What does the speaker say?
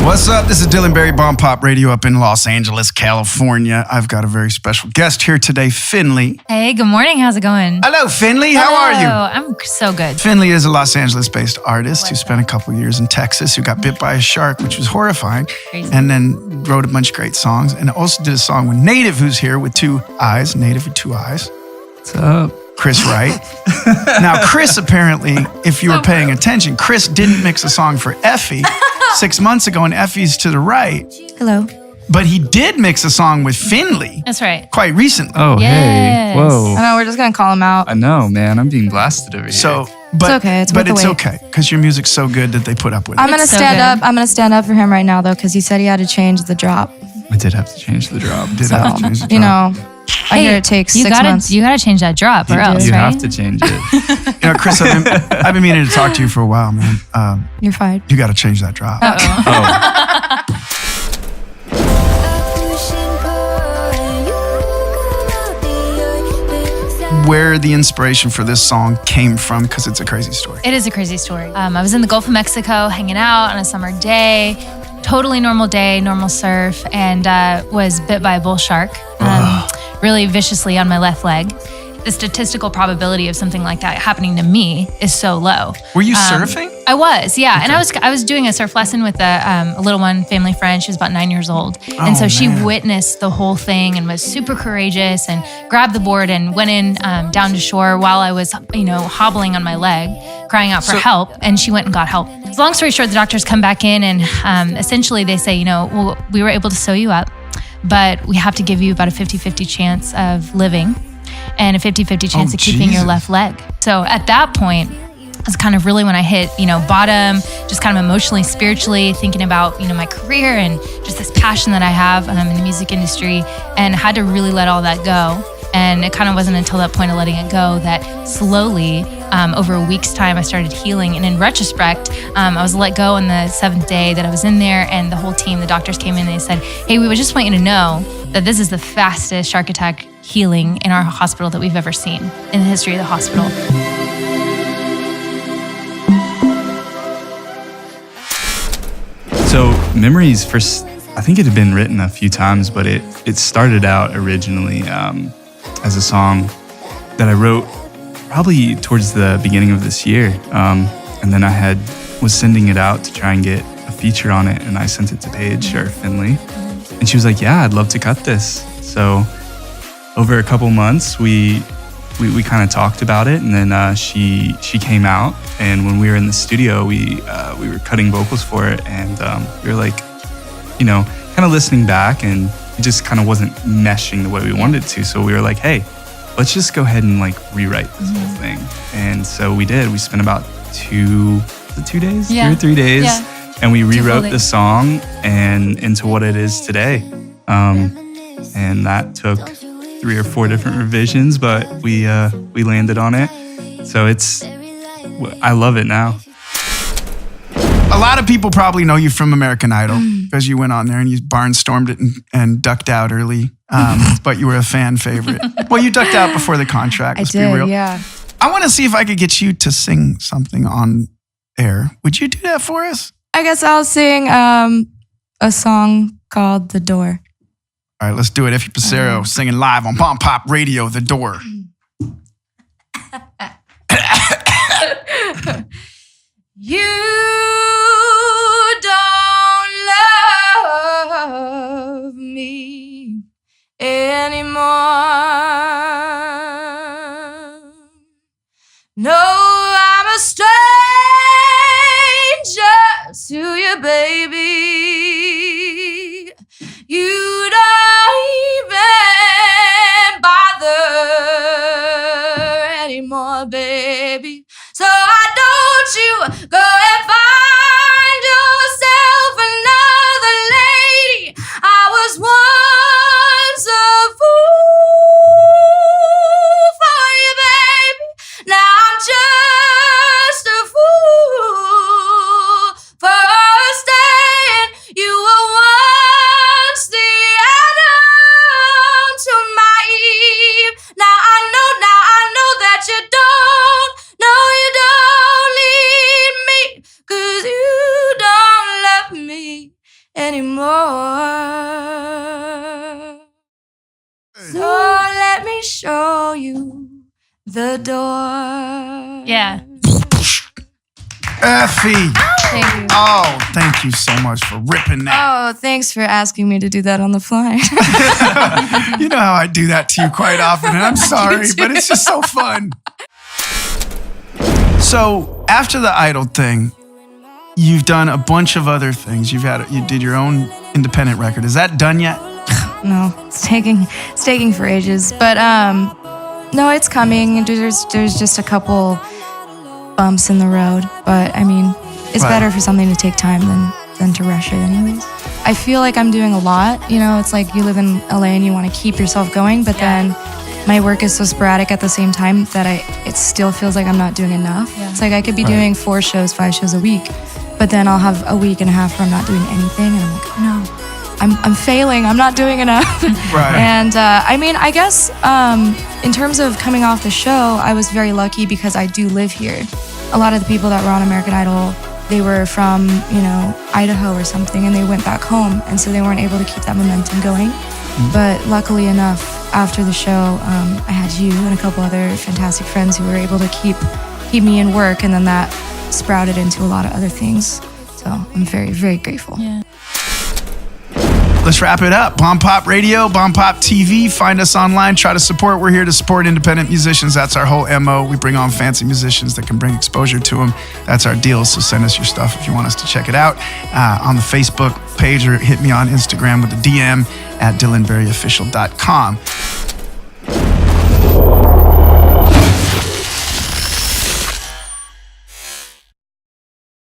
What's up? This is Dylan Berry, Bompop Radio up in Los Angeles, California. I've got a very special guest here today, Finlay. Hey, good morning. How's it going? Hello, Finlay. How are you? I'm so good. Finlay is a Los Angeles-based artist who spent a couple years in Texas, who got bit by a shark, which was horrifying, Crazy. and then wrote a bunch of great songs, and also did a song with Natiive, who's here with two eyes. Natiive with two eyes. What's up? Chris Wright. Now, Chris apparently, if you were paying attention, Chris didn't mix a song for Effie 6 months ago, and Effie's to the right. Hello. But he did mix a song with Finlay That's right. quite recently. Oh, Yes. hey. Whoa. I know, we're just going to call him out. I know, man. I'm being blasted over here. So, but It's okay, it's but worth it's the wait. okay because your music's so good that they put up with it. I'm going to It's so stand good. up. I'm going to stand up for him right now, though, because he said he had to change the drop. I did have to change the drop. Did have to change the You drop. know, I hear it takes you 6 gotta, months. You gotta change that drop, or else, You right? have to change it. You know, Chris, I've been meaning to talk to you for a while, man. You're fine. You got to change that drop. Where the inspiration for this song came from, because it's a crazy story. It is a crazy story. I was in the Gulf of Mexico hanging out on a summer day, totally normal day, normal surf, and was bit by a bull shark, really viciously on my left leg. The statistical probability of something like that happening to me is so low. Were you surfing? I was, yeah. And I was doing a surf lesson with a little one, family friend. She was about 9 years old. And so she witnessed the whole thing and was super courageous and grabbed the board and went in down to shore while I was, hobbling on my leg, crying out for help. And she went and got help. Long story short, the doctors come back in and essentially they say, well, we were able to sew you up, but we have to give you about a 50-50 chance of living and a 50-50 chance of keeping your left leg. So at that point, it's kind of really when I hit, bottom, just kind of emotionally, spiritually, thinking about, my career and just this passion that I have in the music industry, and had to really let all that go. And it kind of wasn't until that point of letting it go that slowly, over a week's time, I started healing. And in retrospect, I was let go on the 7th day that I was in there, and the whole team, the doctors came in and they said, hey, we would just want you to know that this is the fastest shark attack healing in our hospital that we've ever seen in the history of the hospital. So Memories, first, I think it had been written a few times, but it started out originally as a song that I wrote probably towards the beginning of this year. And then I was sending it out to try and get a feature on it, and I sent it to Paige, or Finlay, and she was like, yeah, I'd love to cut this. So over a couple months, we kind of talked about it, and then she came out, and when we were in the studio, we were cutting vocals for it, and we were like, kind of listening back, and it just kind of wasn't meshing the way we wanted it to. So we were like, hey, let's just go ahead and rewrite this whole thing. And so we did. We spent about 2 days, Yeah. 2 or 3 days, Yeah. and we rewrote days. the song and into what it is today. And that took 3 or 4 different revisions, but we landed on it. So I love it now. A lot of people probably know you from American Idol because you went on there and you barnstormed it and ducked out early, but you were a fan favorite. Well, you ducked out before the contract, let's be real. Yeah. I want to see if I could get you to sing something on air. Would you do that for us? I guess I'll sing a song called The Door. All right, let's do it. Effie Passero singing live on Bompop Radio, The Door. You don't love me anymore. No, I'm a stranger to you, baby. You don't even bother anymore, baby. So why don't you go and find yourself another lady? I was once a fool for you, baby. Now I'm just a fool for staying anymore. So let me show you the door. Yeah. Effie. Thank you. Oh, thank you so much for ripping that. Oh, thanks for asking me to do that on the fly. You know how I do that to you quite often, and I'm sorry, but it's just so fun. So after the Idol thing, you've done a bunch of other things. You did your own independent record. Is that done yet? No, it's taking for ages. But no, it's coming. There's just a couple bumps in the road. But I mean, it's Right. better for something to take time than to rush it anyways. I feel like I'm doing a lot. You know, it's like you live in LA and you want to keep yourself going, but then my work is so sporadic at the same time that it still feels like I'm not doing enough. Yeah. It's like I could be doing 4 shows, 5 shows a week, but then I'll have a week and a half where I'm not doing anything, and I'm like, oh no, I'm failing. I'm not doing enough. Right. And I mean, I guess in terms of coming off the show, I was very lucky because I do live here. A lot of the people that were on American Idol, they were from, you know, Idaho or something, and they went back home, and so they weren't able to keep that momentum going. But luckily enough, after the show, I had you and a couple other fantastic friends who were able to keep me in work, and then that sprouted into a lot of other things. So I'm very, very grateful. Yeah. Let's wrap it up. Bompop Radio, Bompop TV. Find us online. Try to support. We're here to support independent musicians. That's our whole MO. We bring on fancy musicians that can bring exposure to them. That's our deal. So send us your stuff if you want us to check it out on the Facebook page, or hit me on Instagram with a DM at DylanBerryOfficial.com.